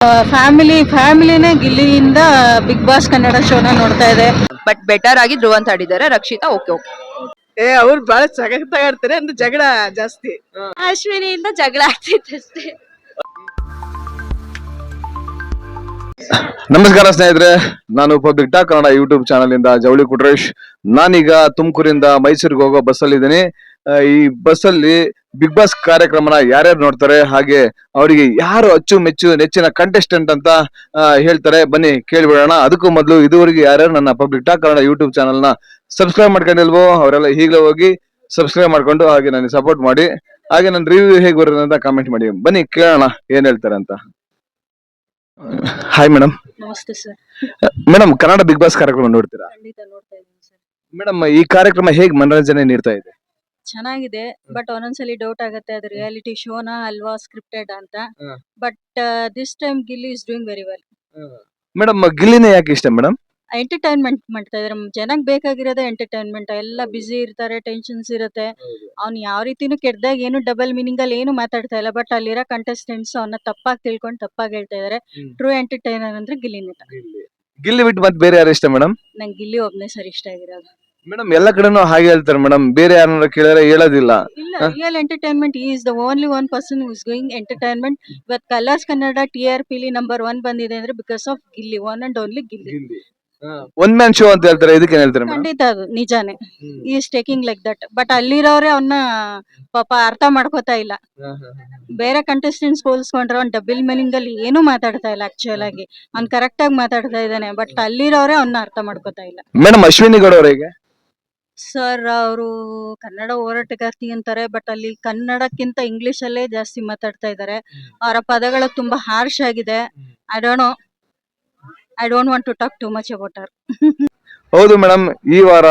ಫ್ಯಾಮಿಲಿನೇ ಗಿಲ್ಲಿಯಿಂದ Bigg Boss Kannada ಶೋನ ನೋಡ್ತಾ ಇದೆ. ಬಟ್ ಬೆಟರ್ ಆಗಿ ಧ್ರುವ ಅಂತ ಆಡಿದ್ದಾರೆ. Rakshita okay okay. ಅವ್ರು ಬಹಳ ಸಗತ್ತಾಗಿರ್ತಾರೆ ಅಂದ್ರೆ ಜಗಳ ಜಾಸ್ತಿ. ಅಶ್ವಿನಿಯಿಂದ ಜಗಳ ಆಗ್ತಿತ್ತು ಅಷ್ಟೇ. ನಮಸ್ಕಾರ ಸ್ನೇಹಿತರೆ, ನಾನು public talk Kannada YouTube channel ಇಂದ ಜವಳಿ ಕುಟ್ರೇಶ್. ನಾನೀಗ ತುಮಕೂರಿಂದ ಮೈಸೂರಿಗೆ ಹೋಗೋ ಬಸ್ಸಲ್ಲಿ ಇದ್ದೀನಿ. ಈ ಬಸ್ಸಲ್ಲಿ ಬಿಗ್ ಬಾಸ್ ಕಾರ್ಯಕ್ರಮನ ಯಾರ್ಯಾರು ನೋಡ್ತಾರೆ, ಹಾಗೆ ಅವರಿಗೆ ಯಾರು ಅಚ್ಚುಮೆಚ್ಚು ನೆಚ್ಚಿನ ಕಂಟೆಸ್ಟೆಂಟ್ ಅಂತ ಹೇಳ್ತಾರೆ, ಬನ್ನಿ ಕೇಳಿಬಿಡೋಣ. ಅದಕ್ಕೂ ಮೊದಲು ಇದುವರೆಗೆ ಯಾರ್ಯಾರು ನನ್ನ public talk Kannada YouTube channel ನ ಸಬ್ಸ್ಕ್ರೈಬ್ ಮಾಡ್ಕೊಂಡಿಲ್ವೋ ಅವರೆಲ್ಲ ಈಗಲೇ ಹೋಗಿ ಸಬ್ಸ್ಕ್ರೈಬ್ ಮಾಡ್ಕೊಂಡು ಹಾಗೆ ನನಗೆ ಸಪೋರ್ಟ್ ಮಾಡಿ. ಹಾಗೆ ನನ್ನ ರಿವ್ಯೂ ಹೇಗೆ ಬರುತ್ತೆ ಅಂತ ಕಾಮೆಂಟ್ ಮಾಡಿ. ಬನ್ನಿ ಕೇಳೋಣ ಏನ್ ಹೇಳ್ತಾರೆ ಅಂತ. Hi madam. ನಮಸ್ತೆ sir. Madam, Kannada Bigg Boss ಕಾರ್ಯಕ್ರಮ ನೋಡ್ತೀರಾ? ಖಂಡಿತ ನೋಡ್ತಾ ಇದ್ದೀನಿ ಸರ್. ಮೇಡಮ್, ಈ ಕಾರ್ಯಕ್ರಮ ಹೇಗೆ ಮನೋರಂಜನೆ ನೀಡ್ತಾ ಇದೆ? ಚೆನ್ನಾಗಿದೆ, ಬಟ್ ಒಂದೊಂದ್ಸಲಿ ಡೌಟ್ ಆಗುತ್ತೆ ಅದು ರಿಯಾಲಿಟಿ ಶೋನಾ ಅಲ್ವಾ ಸ್ಕ್ರಿಪ್ಟೆಡ್ ಅಂತ. But this time Gilli is doing very well. Madam, ಗಿಲ್ಲಿನೇ ಯಾಕೆ ಇಷ್ಟ ಮೇಡಮ್? ಎಂಟರ್ಟೈನ್ಮೆಂಟ್ ಮಾಡ್ತಾ ಇದಾರೆ. ಜನಕ್ಕೆ ಬೇಕಾಗಿರೋದೇ ಎಂಟರ್ಟೈನ್ಮೆಂಟ್. ಎಲ್ಲ ಬಿಸಿ ಇರ್ತಾರೆ, ಟೆನ್ಷನ್ಸ್ ಇರುತ್ತೆ. ಅವ್ನು ಯಾವ ರೀತಿನೂ ಕೆಟ್ಟದಾಗ ಏನು ಡಬಲ್ ಮೀನಿಂಗ್ ಅಲ್ಲಿ ಏನು ಮಾತಾಡ್ತಾ ಇಲ್ಲ. ಬಟ್ ಅಲ್ಲಿರೋ ಕಂಟೆಸ್ಟೆಂಟ್ಸ್ ಅವನ್ನ ತಪ್ಪಾಗಿ ತಿಳ್ಕೊಂಡು ತಪ್ಪಾಗಿ ಹೇಳ್ತಾ ಇದಾರೆ. ಟ್ರೂ ಎಂಟರ್ಟೈನರ್ ಅಂದ್ರೆ ಗಿಲ್ಲಿನೇ. ಗಿಲ್ಲಿ ಬಿಟ್ಟು ಮತ್ತೆ ಬೇರೆ ಯಾರು ಇಷ್ಟ ಮೇಡಮ್? ನಂಗೆ ಗಿಲ್ಲಿ ಒಬ್ನೇ ಸರ್ ಇಷ್ಟ ಆಗಿರೋದು. ಮೇಡಮ್, ಎಲ್ಲ ಕಡೆನೂ ಹಾಗೆ ಹೇಳ್ತಾರೆ ಮೇಡಮ್, ಬೇರೆ ಯಾರನ್ನ ಕೇಳಿದ್ರೆ ಹೇಳೋದಿಲ್ಲ. ಇಲ್ಲ, real entertainment is the only one person who is going entertainment. ಇವತ್ತು ಕಲರ್ಸ್ ಕನ್ನಡ TRP ನಂಬರ್ 1 ಬಂದಿದೆ ಅಂದ್ರೆ because of Gilli, one and only Gilli. One man show ಅಂತ ಹೇಳ್ತಾರೆ, ಇದಕ್ಕೆ ಏನ್ ಹೇಳ್ತಾರೆ ಮೇಡಮ್? ಖಂಡಿತ ಅದು ನಿಜಾನೇ. Is taking like that. But ಅಲ್ಲಿರೋರೆ ಅವನ್ನ ಪಾಪ ಅರ್ಥ ಮಾಡ್ಕೋತಾ ಇಲ್ಲ. ಬೇರೆ ಕಂಟೆಸ್ಟೆಂಟ್ಸ್ ಹೋಲಿಸ್ಕೊಂಡ್ರೆ ಅವ್ನ್ ಡಬಲ್ ಮೀನಿಂಗ್ ಅಲ್ಲಿ ಏನು ಮಾತಾಡ್ತಾ ಇಲ್ಲ. ಆಕ್ಚುಯಲ್ ಆಗಿ ಅವ್ನ್ ಕರೆಕ್ಟ್ ಆಗಿ ಮಾತಾಡ್ತಾ ಇದ್ದಾನೆ. ಬಟ್ ಅಲ್ಲಿರೋರೆ ಅವನ್ನ ಅರ್ಥ ಮಾಡ್ಕೋತಾ ಇಲ್ಲ. ಮೇಡಮ್, ಅಶ್ವಿನಿ ಗೌಡ ಅವರಿಗೆ ಸರ್, ಅವರು ಕನ್ನಡ ಹೋರಾಟಗಾರ್ತಿ ಅಂತಾರೆ. ಬಟ್ ಅಲ್ಲಿ ಕನ್ನಡಕ್ಕಿಂತ ಇಂಗ್ಲಿಷ್ ಅಲ್ಲೇ ಜಾಸ್ತಿ ಮಾತಾಡ್ತಾ ಇದ್ದಾರೆ. ಅವರ ಪದಗಳು ತುಂಬಾ ಹಾರ್ಶ್ ಆಗಿದೆ. I don't want to talk to much about her. ಹೌದು ಮೇಡಮ್, ಈ ವಾರ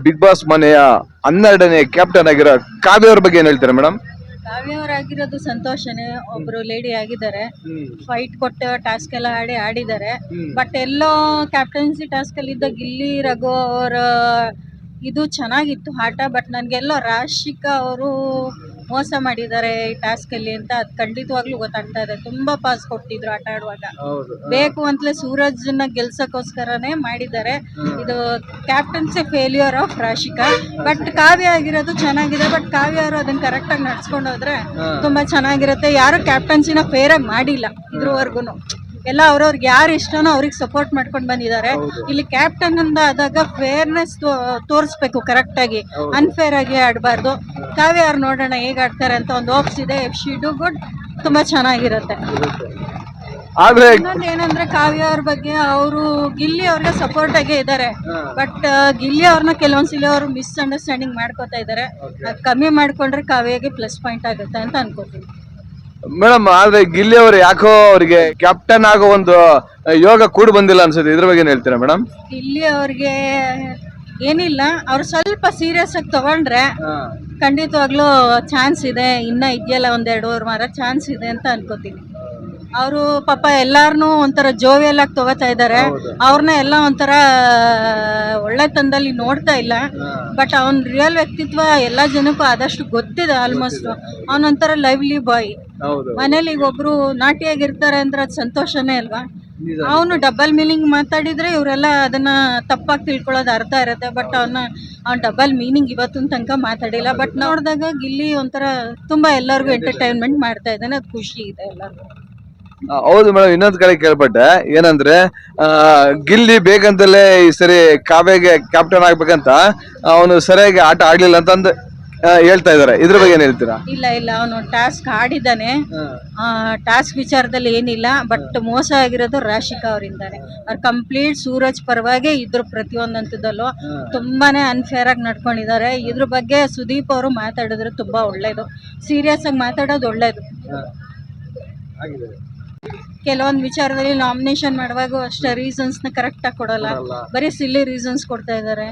ಬಿಗ್ ಬಾಸ್ ಮನೆಯ 12ನೇ ಕ್ಯಾಪ್ಟನ್ ಆಗಿರೋ ಕಾವ್ಯ ಅವ್ರ ಬಗ್ಗೆ ಏನ್ ಹೇಳ್ತಾರೆ ಮೇಡಮ್? ಕಾವ್ಯ ಅವರಾಗಿರೋದು ಸಂತೋಷನೇ. ಒಬ್ರು ಲೇಡಿ ಆಗಿದ್ದಾರೆ, ಫೈಟ್ ಕೊಟ್ಟು ಟಾಸ್ಕ್ ಎಲ್ಲ ಆಡಿದ್ದಾರೆ. ಬಟ್ ಎಲ್ಲೋ ಕ್ಯಾಪ್ಟನ್ಸಿ ಟಾಸ್ಕ್ ಅಲ್ಲಿ ಇದ್ದ ಗಿಲ್ಲಿ ರಘು ಅವರ ಇದು ಚೆನ್ನಾಗಿತ್ತು ಆಟ. ಬಟ್ ನನ್ಗೆಲ್ಲೋ ರಾಶಿಕಾ ಅವರು ಮೋಸ ಮಾಡಿದ್ದಾರೆ ಈ ಟಾಸ್ಕ್ ಅಲ್ಲಿ ಅಂತ ಅದ್ ಖಂಡಿತವಾಗ್ಲೂ ಗೊತ್ತಾಗ್ತಾ ಇದೆ. ತುಂಬಾ ಪಾಸ್ ಕೊಟ್ಟಿದ್ರು ಆಟ ಆಡುವಾಗ. ಬೇಕು ಅಂತಲೇ ಸೂರಜ್ನ ಗೆಲ್ಸಕ್ಕೋಸ್ಕರನೇ ಮಾಡಿದ್ದಾರೆ. ಇದು captaincy failure of Rashika. But Kavya ಆಗಿರೋದು ಚೆನ್ನಾಗಿದೆ. ಬಟ್ ಕಾವ್ಯ ಅವರು ಅದನ್ನ ಕರೆಕ್ಟ್ ಆಗಿ ನಡ್ಸ್ಕೊಂಡು ಹೋದ್ರೆ ತುಂಬಾ ಚೆನ್ನಾಗಿರುತ್ತೆ. ಯಾರು ಕ್ಯಾಪ್ಟನ್ಸಿನ ಫೇರ್ ಆಗಿ ಮಾಡಿಲ್ಲ ಇದ್ರವರ್ಗುನು. ಎಲ್ಲ ಅವ್ರವ್ರಿಗೆ ಯಾರು ಇಷ್ಟನೋ ಅವ್ರಿಗೆ ಸಪೋರ್ಟ್ ಮಾಡ್ಕೊಂಡು ಬಂದಿದ್ದಾರೆ. ಇಲ್ಲಿ ಕ್ಯಾಪ್ಟನ್ ಅಂತ ಆದಾಗ ಫೇರ್ನೆಸ್ ತೋರಿಸ್ಬೇಕು ಕರೆಕ್ಟ್ ಆಗಿ, ಅನ್ಫೇರ್ ಆಗಿ ಆಡಬಾರ್ದು. ಕಾವ್ಯ ಅವ್ರು ನೋಡೋಣ ಹೇಗ್ ಆಡ್ತಾರೆ ಅಂತ ಒಂದು ಹೋಪ್ಸ್ ಇದೆ. ಇಫ್ ಶಿ ಡು ಗುಡ್ ತುಂಬಾ ಚೆನ್ನಾಗಿರುತ್ತೆ. ಆದ್ರೆ ಇನ್ನೊಂದು ಏನಂದ್ರೆ ಕಾವ್ಯ ಅವ್ರ ಬಗ್ಗೆ ಅವರು ಗಿಲ್ಲಿ ಅವ್ರಿಗೆ ಸಪೋರ್ಟ್ ಆಗೇ ಇದ್ದಾರೆ. ಬಟ್ ಗಿಲ್ಲಿ ಅವ್ರನ್ನ ಕೆಲವೊಂದ್ಸಲಿ ಅವರು ಮಿಸ್ಅಂಡರ್ಸ್ಟ್ಯಾಂಡಿಂಗ್ ಮಾಡ್ಕೋತಾ ಇದ್ದಾರೆ. ಅದ್ ಕಮ್ಮಿ ಮಾಡ್ಕೊಂಡ್ರೆ ಕಾವ್ಯಗೆ ಪ್ಲಸ್ ಪಾಯಿಂಟ್ ಆಗುತ್ತೆ ಅಂತ ಅನ್ಕೋತೀನಿ. ಮೇಡಮ್, ಆದ್ರೆ ಗಿಲ್ಲಿ ಅವರು ಯಾಕೋ ಅವರಿಗೆ ಕ್ಯಾಪ್ಟನ್ ಆಗೋ ಒಂದು ಯೋಗ ಕೂಡ ಬಂದಿಲ್ಲ ಅನ್ಸುತ್ತೆ. ಇದ್ರ ಬಗ್ಗೆ ಏನ್ ಹೇಳ್ತೀರಾ ಮೇಡಮ್? ಇಲ್ಲಿ ಅವ್ರಿಗೆ ಏನಿಲ್ಲ, ಅವ್ರು ಸ್ವಲ್ಪ ಸೀರಿಯಸ್ ಆಗಿ ತಗೊಂಡ್ರೆ ಖಂಡಿತವಾಗ್ಲೂ ಚಾನ್ಸ್ ಇದೆ. ಇನ್ನ ಇದೆಯಲ್ಲ ಒಂದೆರಡು ವಾರ ಚಾನ್ಸ್ ಇದೆ ಅಂತ ಅನ್ಕೋತೀನಿ. ಅವರು ಪಾಪ ಎಲ್ಲಾರನು ಒಂಥರ ಜೋವಿಯಲ್ ಆಗಿ ತಗೋತಾ ಇದ್ದಾರೆ. ಅವ್ರನ್ನ ಎಲ್ಲ ಒಂಥರ ಒಳ್ಳೆ ತಂದಲ್ಲಿ ನೋಡ್ತಾ ಇಲ್ಲ. ಬಟ್ ಅವನ್ ರಿಯಲ್ ವ್ಯಕ್ತಿತ್ವ ಎಲ್ಲಾ ಜನಕ್ಕೂ ಆದಷ್ಟು ಗೊತ್ತಿದೆ. Almost ಅವನೊಂಥರ lovely boy. ಮನೇಲಿ ಈಗ ಒಬ್ರು ನಾಟಿಯಾಗಿರ್ತಾರೆ ಅಂದ್ರೆ ಅದು ಸಂತೋಷನೇ ಅಲ್ವಾ? ಅವನು ಡಬಲ್ ಮೀನಿಂಗ್ ಮಾತಾಡಿದ್ರೆ ಇವರೆಲ್ಲ ಅದನ್ನ ತಪ್ಪಾಗಿ ತಿಳ್ಕೊಳ್ಳೋದು ಅರ್ಥ ಇರುತ್ತೆ. ಬಟ್ ಅವ್ನ ಡಬಲ್ ಮೀನಿಂಗ್ ಇವತ್ತಿನ ತನಕ ಮಾತಾಡಿಲ್ಲ. ಬಟ್ ನೋಡಿದಾಗ ಗಿಲ್ಲಿ ಒಂಥರ ತುಂಬಾ ಎಲ್ಲರಿಗೂ ಎಂಟರ್ಟೈನ್ಮೆಂಟ್ ಮಾಡ್ತಾ ಇದ್ದಾನೆ. ಅದು ಖುಷಿ ಇದೆ ಎಲ್ಲರಿಗೂ. ಹೌದು ಮೇಡಮ್, ಇನ್ನೊಂದ್ ಕಡೆ ಕೇಳ್ಪಟ್ಟೆ ಏನಂದ್ರೆ ಗಿಲ್ಲಿ ಬೇಕಂತಲೇ ಈ ಸರಿ ಕಾವ್ಯಗೆ ಕ್ಯಾಪ್ಟನ್ ಆಗ್ಬೇಕಂತ ಅವನು ಸರಿಯಾಗಿ ಆಟ ಆಡ್ಲಿಲ್ಲ ಅಂತಂದು ಹೇಳ್ತಾ ಇದಾರೆ. ಇದ್ರ ಬಗ್ಗೆ ಏನ್ ಹೇಳ್ತೀರಾ? ಇಲ್ಲ, ಅವನು ಟಾಸ್ಕ್ ಆಡಿದ್ದಾನೆ. ಟಾಸ್ಕ್ ವಿಚಾರದಲ್ಲಿ ಏನಿಲ್ಲ. ಬಟ್ ಮೋಸ ಆಗಿರೋದು ರಾಶಿಕಾ ಅವರಿಂದಾನೆ. ಅವ್ರು ಕಂಪ್ಲೀಟ್ ಸೂರಜ್ ಪರವಾಗಿ ಇದ್ರು. ಪ್ರತಿಯೊಂದು ಹಂತದಲ್ಲೂ ತುಂಬಾನೇ ಅನ್ಫೇರ್ ಆಗಿ ನಡ್ಕೊಂಡಿದ್ದಾರೆ. ಇದ್ರ ಬಗ್ಗೆ ಸುದೀಪ್ ಅವರು ಮಾತಾಡಿದ್ರೆ ತುಂಬಾ ಒಳ್ಳೇದು. ಸೀರಿಯಸ್ ಆಗಿ ಮಾತಾಡೋದು ಒಳ್ಳೇದು. ಕೆಲವೊಂದು ವಿಚಾರದಲ್ಲಿ ನಾಮಿನೇಷನ್ ಮಾಡುವಾಗ ಅಷ್ಟೇ ರೀಸನ್ಸ್ ನ ಕರೆಕ್ಟ್ ಆಗಿ ಕೊಡಲ್ಲ. ಬರೀ ಸಿಲ್ಲಿ ರೀಸನ್ಸ್ ಕೊಡ್ತಾ ಇದಾರೆ.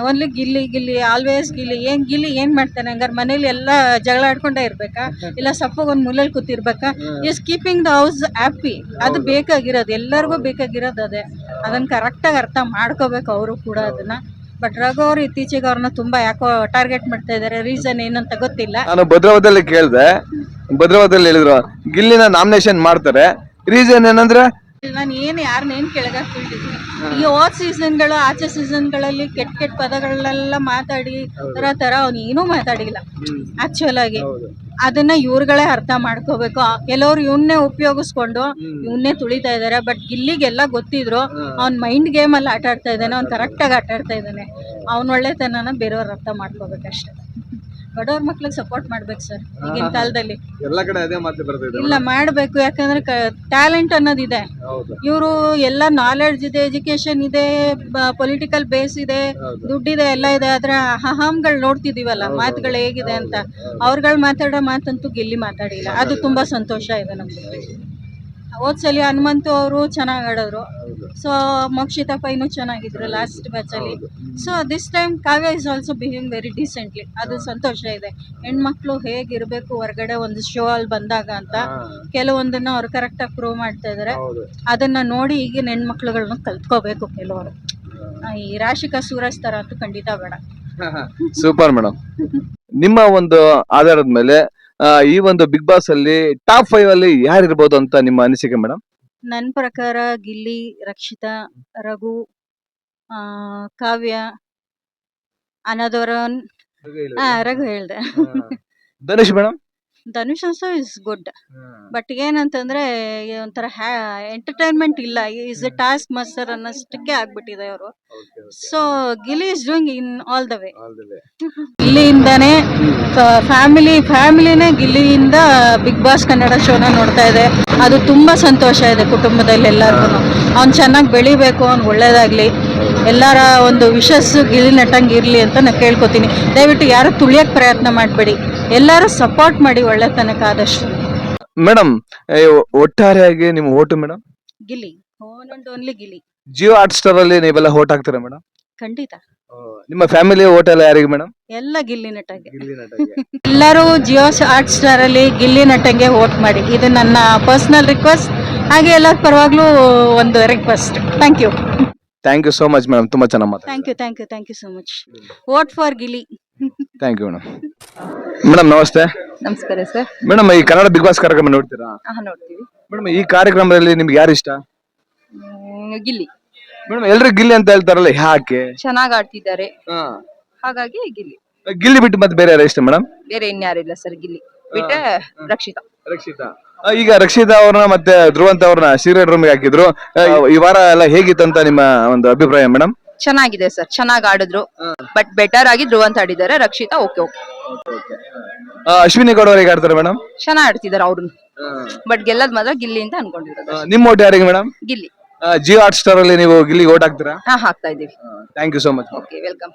ಓನ್ಲಿ ಗಿಲ್ಲಿ ಆಲ್ವೇಸ್ ಗಿಲ್ಲಿ ಏನ್ ಮಾಡ್ತಾನೆ? ಹಂಗಾರೆ ಮನೇಲಿ ಎಲ್ಲ ಜಗಳ ಆಡ್ಕೊಂಡೇ ಇರ್ಬೇಕಾ? ಇಲ್ಲ ಸಪ್ಪಗ ಒಂದ್ ಮೂಲೆಯಲ್ಲಿ ಕೂತಿರ್ಬೇಕಾ? Is keeping the house happy. ಅದು ಬೇಕಾಗಿರೋದು, ಎಲ್ಲರಿಗೂ ಬೇಕಾಗಿರೋದು ಅದೇ. ಅದನ್ನ ಕರೆಕ್ಟ್ ಆಗಿ ಅರ್ಥ ಮಾಡ್ಕೋಬೇಕು ಅವರು ಕೂಡ ಅದನ್ನ. ಬಟ್ ರಘು ಅವರು ಇತ್ತೀಚೆಗೆ ಅವ್ರನ್ನ ತುಂಬಾ ಯಾಕೋ ಟಾರ್ಗೆಟ್ ಮಾಡ್ತಾ ಇದಾರೆ. ರೀಸನ್ ಏನಂತ ಗೊತ್ತಿಲ್ಲ. ನಾನು ಭದ್ರಾವತಿಯಲ್ಲಿ ಕೇಳಿದೆ, ಭದ್ರಾವತಿಯಲ್ಲಿ ಹೇಳಿದ್ರು ಗಿಲ್ಲಿನ ನಾಮಿನೇಷನ್ ಮಾಡ್ತಾರೆ, ರೀಸನ್ ಏನಂದ್ರೆ ನಾನು ಯಾರನ್ನೇನ್ ಕೆಳಗಾಕ್ ಬೀಳ್ತಿದ್ದೀನಿ. ಈ ಹೋದ್ ಸೀಸನ್ಗಳು ಆಚೆ ಸೀಸನ್ಗಳಲ್ಲಿ ಕೆಟ್ಟ ಪದಗಳನ್ನೆಲ್ಲ ಮಾತಾಡಿ ತರ ಅವ್ನು ಏನೂ ಮಾತಾಡಿಲ್ಲ ಆಕ್ಚುಲ್ ಆಗಿ. ಅದನ್ನ ಇವ್ರುಗಳೇ ಅರ್ಥ ಮಾಡ್ಕೋಬೇಕು. ಕೆಲವ್ರು ಇವನ್ನೇ ಉಪಯೋಗಿಸ್ಕೊಂಡು ಇವನ್ನೇ ತುಳಿತಾ ಇದಾರೆ. ಬಟ್ ಗಿಲ್ಲಿಗೆಲ್ಲ ಗೊತ್ತಿದ್ರು ಅವ್ನ್ ಮೈಂಡ್ ಗೇಮ್ ಅಲ್ಲಿ ಆಟ ಆಡ್ತಾ ಇದ್ದಾನೆ, ಅವ್ನ್ ಕರೆಕ್ಟ್ ಆಗಿ ಆಟ ಆಡ್ತಾ ಇದ್ದಾನೆ. ಅವ್ನ ಒಳ್ಳೆತನನ ಬೇರೆಯವ್ರು ಅರ್ಥ ಮಾಡ್ಕೋಬೇಕಷ್ಟೇ. ಬಡವ್ರ ಮಕ್ಳಿಗೆ ಸಪೋರ್ಟ್ ಮಾಡ್ಬೇಕು ಸರ್ ಈಗಿನ ಕಾಲದಲ್ಲಿ. ಎಲ್ಲಾ ಕಡೆ ಅದೇ ಮಾತು ಬರ್ತಿದೆ. ಇಲ್ಲ ಮಾಡ್ಬೇಕು, ಯಾಕಂದ್ರೆ ಟ್ಯಾಲೆಂಟ್ ಅನ್ನೋದಿದೆ. ಇವರು ಎಲ್ಲ ನಾಲೆಡ್ಜ್ ಇದೆ, ಎಜುಕೇಶನ್ ಇದೆ, ಪೊಲಿಟಿಕಲ್ ಬೇಸ್ ಇದೆ, ದುಡ್ಡಿದೆ, ಎಲ್ಲ ಇದೆ. ಆದ್ರೆ ಅಹಂಗಳು ನೋಡ್ತಿದೀವಲ್ಲ ಮಾತುಗಳು ಹೇಗಿದೆ ಅಂತ. ಅವ್ರುಗಳು ಮಾತಾಡೋ ಮಾತಂತೂ ಗಿಲ್ಲಿ ಮಾತಾಡಿಲ್ಲ. ಅದು ತುಂಬಾ ಸಂತೋಷ ಇದೆ ನಮ್ಗೆ. ಹೋದ್ಸಲಿ ಹನುಮಂತು ಅವರು ಚೆನ್ನಾಗಿ ಆಡಿದ್ರು. ಸೊ ಮೋಕ್ಷಿತಾ ಪೈನು ಚೆನ್ನಾಗಿದ್ರು ಲಾಸ್ಟ್ ಮ್ಯಾಚ್ ಅಲ್ಲಿ. So this time Kavya is also behaving very decently. ಅದು ಸಂತೋಷ ಇದೆ. ಹೆಣ್ಮಕ್ಳು ಹೇಗಿರ್ಬೇಕು ಹೊರಗಡೆ ಒಂದು ಶೋ ಅಲ್ಲಿ ಬಂದಾಗ ಅಂತ ಕೆಲವೊಂದನ್ನ ಅವ್ರು ಕರೆಕ್ಟ್ ಆಗಿ ಪ್ರೂವ್ ಮಾಡ್ತಾ ಇದಾರೆ. ಅದನ್ನ ನೋಡಿ ಈಗಿನ ಹೆಣ್ಮಕ್ಳುಗಳನ್ನ ಕಲ್ತ್ಕೋಬೇಕು ಕೆಲವರು. ಈ ರಾಶಿಕಾ ಸೂರಜ್ ತರ ಅಂತೂ ಖಂಡಿತ ಬೇಡ. Super madam. ನಿಮ್ಮ ಒಂದು ಆಧಾರದ ಮೇಲೆ ಈ ಒಂದು ಬಿಗ್ ಬಾಸ್ ಅಲ್ಲಿ ಟಾಪ್ 5 ಅಲ್ಲಿ ಯಾರು ಇರ್ಬೋದು ಅಂತ ನಿಮ್ಮ ಅನಿಸಿಕೆ ಮೇಡಮ್? ನನ್ನ ಪ್ರಕಾರ ಗಿಲ್ಲಿ, ರಕ್ಷಿತಾ, ರಘು, ಕಾವ್ಯ, ಅನದೋರನ್. ರಘು ಹೇಳ್ದೆ. Dhanush madam? Dhanush also is good. But ಏನಂತಂದ್ರೆ ಒಂಥರ ಎಂಟರ್ಟೈನ್ಮೆಂಟ್ ಇಲ್ಲ. ಈಸ್ ಎ ಟಾಸ್ಕ್ ಮಾಸ್ಟರ್ ಅನ್ನೋಷ್ಟಕ್ಕೆ ಆಗ್ಬಿಟ್ಟಿದೆ ಅವರು. So Gilli is doing in all the way. ಗಿಲ್ಲಿಯಿಂದಾನೇ ಫ್ಯಾಮಿಲಿನೇ ಗಿಲ್ಲಿಯಿಂದ ಬಿಗ್ ಬಾಸ್ ಕನ್ನಡ ಶೋನ ನೋಡ್ತಾ ಇದೆ. ಅದು ತುಂಬಾ ಸಂತೋಷ ಇದೆ ಕುಟುಂಬದಲ್ಲಿ ಎಲ್ಲರಿಗೂ. ಅವ್ನು ಚೆನ್ನಾಗಿ ಬೆಳಿಬೇಕು, ಅವ್ನು ಒಳ್ಳೇದಾಗ್ಲಿ. ಎಲ್ಲರ ಒಂದು ವಿಶಸ್ ಗಿಲ್ಲಿ ನಟಂಗ್ ಇರ್ಲಿ ಅಂತ ನಾನು ಕೇಳ್ಕೊತೀನಿ. ದಯವಿಟ್ಟು ಯಾರು ತುಳಿಯಕ್ ಪ್ರಯತ್ನ ಮಾಡಬೇಡಿ, ಎಲ್ಲರೂ ಸಪೋರ್ಟ್ ಮಾಡಿ ಒಳ್ಳೆ ತನಕ ಆದಷ್ಟು. ಮೇಡಮ್ ಒಟ್ಟಾರೆಯಾಗಿ ನಿಮ್ಮ vote madam? Gilli, only Gilli. Jio Hotstar ಅಲ್ಲಿ ನೀವೆಲ್ಲ ಓಟ್ ಹಾಕ್ತೀರಾ ಮೇಡಮ್? ಖಂಡಿತ. ನಿಮ್ಮ ಫ್ಯಾಮಿಲಿ ಓಟ್ ಎಲ್ಲ ಯಾರಿಗೆ ಮೇಡಮ್? ಎಲ್ಲ ಗಿಲ್ಲಿ ನಟಗೆ. ಎಲ್ಲರೂ ಜಿಯೋ ಹಾಟ್ ಸ್ಟಾರ್ ಅಲ್ಲಿ ಗಿಲ್ಲಿ ನಟಂಗೆ ವೋಟ್ ಮಾಡಿ. ಇದು ನನ್ನ ಪರ್ಸನಲ್ ರಿಕ್ವೆಸ್ಟ್. ಹಾಗೆ ಎಲ್ಲರ ಪರವಾಗ್ಲೂ ಒಂದು request. Thank you. Thank you so much madam. ತುಂಬಾ ಚೆನ್ನಾಗಿ ಮಾತಾಡ್ತೀರಾ. Thank you so much. Vote for Gilli. Thank you madam. Madam ನಮಸ್ತೆ. ನಮಸ್ಕಾರ ಸರ್. ಮೇಡಮ್ ಈ ಕನ್ನಡ ಬಿಗ್ ಬಾಸ್ ಕಾರ್ಯಕ್ರಮ ನೋಡ್ತೀರಾ? ನೋಡ್ತೀವಿ. ಮೇಡಮ್ ಈ ಕಾರ್ಯಕ್ರಮದಲ್ಲಿ ನಿಮ್ಗೆ ಯಾರು ಇಷ್ಟ? ಗಿಲ್ಲಿ ಮೇಡಮ್ ಎಲ್ರು ಗಿಲ್ಲಿ ಅಂತ ಹೇಳ್ತಾರಲ್ಲ, ಯಾಕೆ? ಚೆನ್ನಾಗ್ ಆಡ್ತಿದ್ದಾರೆ, ಹಾಗಾಗಿ ಗಿಲ್ಲಿ. ಗಿಲ್ಲಿ ಬಿಟ್ಟು ಮತ್ತೆ ಬೇರೆ ಯಾರು ಇಷ್ಟ ಮೇಡಮ್? ಬೇರೆ ಇನ್ಯಾರಿಲ್ಲ ಸರ್. ಗಿಲ್ಲಿ ಬಿಟ್ಟೆ ರಕ್ಷಿತಾ. ಈಗ ರಕ್ಷಿತಾ ಅವ್ರನ್ನ ಮತ್ತೆ ಧ್ರುವಂತ್ ಅವ್ರನ್ನ ಸೀರಿಯಲ್ ರೂಮ್ ಹಾಕಿದ್ರು. ಈ ವಾರ ಎಲ್ಲ ಹೇಗಿತ್ತಂತ ನಿಮ್ಮ ಒಂದು ಅಭಿಪ್ರಾಯ ಮೇಡಮ್? ಚೆನ್ನಾಗಿದೆ ಸರ್, ಚೆನ್ನಾಗ್ ಆಡಿದ್ರು. ಬಟ್ ಬೆಟರ್ ಆಗಿ ಧ್ರುವಂತ್ ಆಡಿದ್ದಾರೆ. ರಕ್ಷಿತಾ ಓಕೆ. ಅಶ್ವಿನಿ ಗೌಡ ಅವ್ರು ಹೇಗೆ ಆಡ್ತಾರೆ ಮೇಡಮ್? ಚೆನ್ನಾಗ್ ಆಡ್ತಿದ್ದಾರೆ ಅವ್ರನ್ನ. ಬಟ್ ಗೆಲ್ಲದ್ ಮಾತ್ರ ಗಿಲ್ಲಿ ಅಂತ ಅನ್ಕೊಂಡಿರೋದು. ನಿಮ್ಮ ಓಟ್ ಯಾರಿಗೆ madam? Gilli. Jio Hotstar ಅಲ್ಲಿ ನೀವು ಗಿಲ್ಲಿ ಓಟ್ ಹಾಕ್ತೀರಾ? ಹಾಕ್ತಾ ಇದೀವಿ. Thank you so much. Okay, welcome.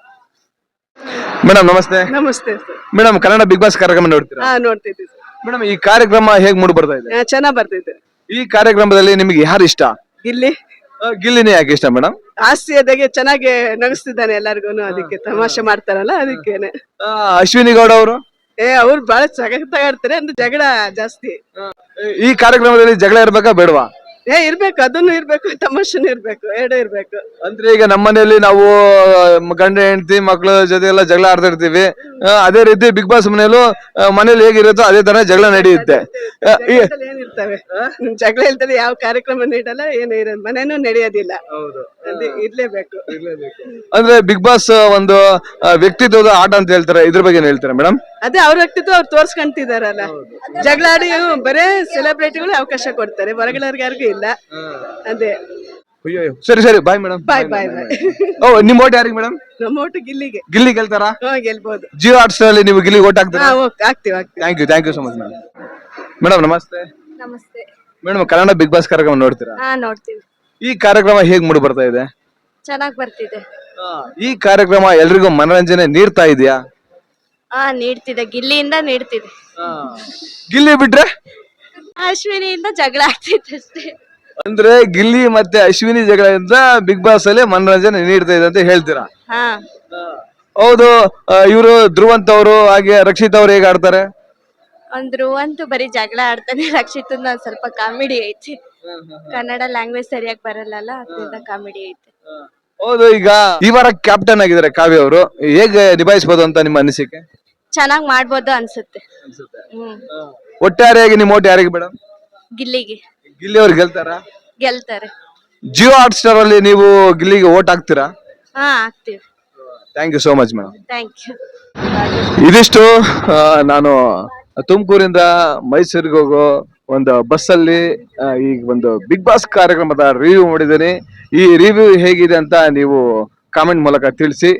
Madam ನಮಸ್ತೆ. ನಮಸ್ತೆ sir. Madam Kannada Bigg Boss ಕಾರ್ಯಕ್ರಮ ನೋಡ್ತೀರಾ? ನೋಡ್ತಿದ್ವಿ ಸರ್. ಮೇಡಮ್ ಈ ಕಾರ್ಯಕ್ರಮ ಹೇಗ್ ಮೂಡ್ ಬರ್ತಾ ಇದೆ? ಚೆನ್ನಾಗ್ ಬರ್ತಿದೆ. ಈ ಕಾರ್ಯಕ್ರಮದಲ್ಲಿ ನಿಮ್ಗೆ ಯಾರು ಇಷ್ಟ? ಗಿಲ್ಲಿ. ಗಿಲ್ಲಿನೇ ಯಾಕೆ ಇಷ್ಟ ಮೇಡಮ್? ಹಾಸ್ಯದಾಗೆ ಚೆನ್ನಾಗಿ ನಗಿಸ್ತಿದ್ದಾನೆ ಎಲ್ಲಾರ್ಗು. ಅದಕ್ಕೆ ತಮಾಷೆ ಮಾಡ್ತಾರಲ್ಲ ಅದಕ್ಕೇನೆ. ಅಶ್ವಿನಿ ಗೌಡ ಅವರು? ಅವ್ರು ಬಹಳ ಸಗತ್ತಾಗಾಡ್ತಾರೆ. ಅಂದ್ರೆ ಜಗಳ ಜಾಸ್ತಿ. ಈ ಕಾರ್ಯಕ್ರಮದಲ್ಲಿ ಜಗಳ ಇರ್ಬೇಕಾ ಬೇಡವಾ? ಇರ್ಬೇಕು, ಅದನ್ನು ಇರ್ಬೇಕು, ತಮಾಷೆನೂ ಇರ್ಬೇಕು, ಎರಡು ಇರ್ಬೇಕು. ಅಂದ್ರೆ ಈಗ ನಮ್ಮನೇಲಿ ನಾವು ಗಂಡ ಹೆಂಡತಿ ಮಕ್ಳ ಜೊತೆ ಎಲ್ಲ ಜಗಳ ಆಡ್ತಾ ಇರ್ತೀವಿ. ಅದೇ ರೀತಿ ಬಿಗ್ ಬಾಸ್ ಮನೇಲಿ ಹೇಗಿರುತ್ತೋ ಅದೇ ತರ ಜಗಳ ನಡೆಯುತ್ತೆ. ಏನಿರ್ತವೆ ಜಗಳ ಇಲ್ದರೆ ಯಾವ ಕಾರ್ಯಕ್ರಮ ನೀಡಲ್ಲ, ಏನು ಇರೋದು ಮನೇನೂ ನಡೆಯೋದಿಲ್ಲ. ಇರ್ಲೇಬೇಕು. ಅಂದ್ರೆ ಬಿಗ್ ಬಾಸ್ ಒಂದು ವ್ಯಕ್ತಿತ್ವದ ಆಟ ಅಂತ ಹೇಳ್ತಾರೆ, ಇದ್ರ ಬಗ್ಗೆ ಏನ್ ಹೇಳ್ತಾರೆ ಮೇಡಮ್? ಅದೇ ಅವ್ರ ವ್ಯಕ್ತಿತ್ವ ಅವ್ರು ತೋರ್ಸ್ಕೊಂತಿದಾರಲ್ಲ. ಜಗಳ ಆಡಿ ಬರೇ ಸೆಲೆಬ್ರಿಟಿಗಳು ಅವಕಾಶ ಕೊಡ್ತಾರೆ, ಹೊರಗಡೆ ಯಾರಿಗೂ ಇಲ್ಲ. ಅದೇ. ಸರಿ ಬಾಯ್ ಮೇಡಮ್. ಬಾಯ್. ನಿಮ್ ಓಟ್ ಯಾರಿಗೆ ಮೇಡಮ್? ನಮ್ಮ ಓಟು ಗಿಲ್ಲಿಗೆ. ಗಿಲ್ಲಿ ಗೆಲ್ತಾರಾ? ಗೆಲ್ಬಹುದು. ಜಿಯೋ ಹಾಟ್ ಸ್ಟಾರ್ ಅಲ್ಲಿ ನೀವು ಗಿಲ್ಲಿ ಓಟ್ ಹಾಕ್ತೀರಾ? ಆಗ್ತೀವಿ. Thank you so much madam. Madam ನಮಸ್ತೆ. ನಮಸ್ತೆ ಮೇಡಮ್ ಕನ್ನಡ ಬಿಗ್ ಬಾಸ್ ಕಾರ್ಯಕ್ರಮ ನೋಡ್ತೀರಾ? ನೋಡ್ತೀವಿ. ಈ ಕಾರ್ಯಕ್ರಮ ಹೇಗ್ ಮೂಡಿ ಬರ್ತಾ ಇದೆ? ಚೆನ್ನಾಗ್ ಬರ್ತಿದೆ. ಈ ಕಾರ್ಯಕ್ರಮ ಎಲ್ರಿಗೂ ಮನರಂಜನೆ ನೀಡ್ತಾ ಇದೆಯಾ? ನೀಡ್ತಿದೆ. ಗಿಲ್ಲಿಯಿಂದ ನೀಡ್ತಿದೆ. ಗಿಲ್ಲಿ ಬಿಟ್ರೆ ಅಶ್ವಿನಿಯಿಂದ ಜಗಳ ಆಗ್ತಿದೆ ಅಷ್ಟೇ. ಅಂದ್ರೆ ಗಿಲ್ಲಿ ಮತ್ತೆ ಅಶ್ವಿನಿ ಜಗಳದಿಂದ ಬಿಗ್ ಬಾಸ್ ಅಲ್ಲಿ ಮನರಂಜನೆ ನೀಡ್ತಾ ಇದೆ ಅಂತ ಹೇಳ್ತೀರಾ? ಹೌದು. ಇವರು ಧ್ರುವಂತ್ ಅವರು ಹಾಗೆ ರಕ್ಷಿತ್ ಅವ್ರು ಹೇಗೆ ಆಡ್ತಾರೆ? ಧ್ರುವಂತು ಬರೀ ಜಗಳ ಆಡ್ತಾನೆ. ರಕ್ಷಿತನ ಸ್ವಲ್ಪ ಕಾಮಿಡಿ ಐತಿ. ಕನ್ನಡ ಲ್ಯಾಂಗ್ವೇಜ್ ಸರಿಯಾಗಿ ಬರಲ್ಲ, ಅದರಿಂದ ಕಾಮಿಡಿ ಐತಿ. ಹೌದು. ಈಗ ಈ ವಾರ ಕ್ಯಾಪ್ಟನ್ ಆಗಿದ್ದಾರೆ ಕಾವ್ಯ ಅವರು, ಹೇಗೆ ನಿಭಾಯಿಸಬಹುದು ಅಂತ ನಿಮ್ಮ ಅನಿಸಿಕೆ? ಚೆನ್ನಾಗ್ ಮಾಡ್ಬೋದು ಅನ್ಸುತ್ತೆ. ಒಟ್ಟಾರೆಯಾಗಿ ನಿಮ್ಮ ಓಟ್ ಯಾರಿಗೆ ಮೇಡಮ್? ಗಿಲ್ಲಿಗೆ. ಗಿಲ್ಲಿ ಅವ್ರು ಗೆಲ್ತಾರ? ಗೆಲ್ತಾರೆ. ಜಿಯೋ ಹಾಟ್ ಸ್ಟಾರ್ ಅಲ್ಲಿ ನೀವು ಗಿಲ್ಲಿಗೆ ಓಟ್ ಹಾಕ್ತೀರಾ? ಹಾ ಆಗ್ತೀವಿ. Thank you so much madam. Thank you. ಇದಿಷ್ಟು ನಾನು ತುಮಕೂರಿಂದ ಮೈಸೂರಿಗೆ ಹೋಗೋ ಒಂದು ಬಸ್ಸಲ್ಲಿ ಈ ಒಂದು ಬಿಗ್ ಬಾಸ್ ಕಾರ್ಯಕ್ರಮದ ರಿವ್ಯೂ ಮಾಡಿದ್ದೀನಿ. ಈ ರಿವ್ಯೂ ಹೇಗಿದೆ ಅಂತ ನೀವು ಕಾಮೆಂಟ್ ಮೂಲಕ ತಿಳಿಸಿ.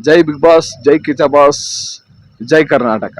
ಜೈ ಬಿಗ್ ಬಾಸ್, ಜೈ ಕಿಚಾ ಬಾಸ್, ಜೈ ಕರ್ನಾಟಕ.